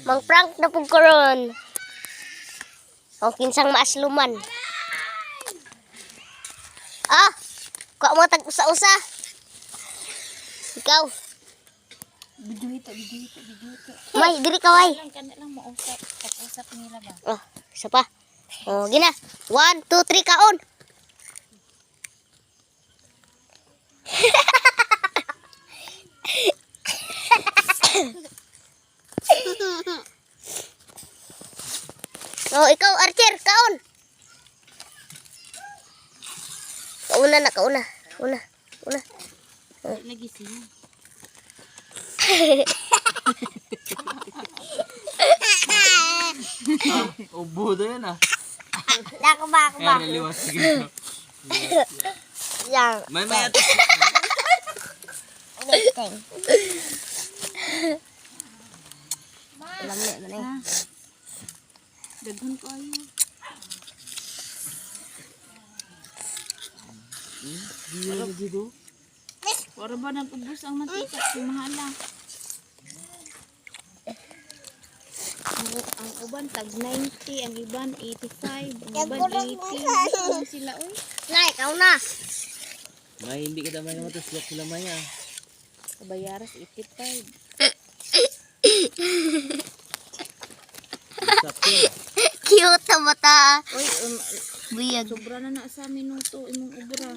Mang prank na pug karon. O kinsang maasluman. Ah, kuha mo tag usa-usa. Ikaw. Video ito. May diri ka way. Lang mausap. Pag-usap nila ba? Oh, isa pa. Oh, gina. 1 2 3 kaon. Oh, ikaw Archer, kaon. Kauna na, kauna. Una. Lagi siya. Ubo na yan ah. Ako ba? Kaya naliwas. Sige. Yang. May atas. Lami na eh. Daghan ko ayo. Wala na dito. Para ba nag-ubos ang mantika? Si mahala. Ang uban tag 90, ang iban 85, ang iban 80. Ano sila oy? Nay, kauna. May hindi kita may naman ito. Sila maya. Kabayaras 85. Sapi. Cute na mata. Oy, Buyag. sobra na sa minuto imong ubra.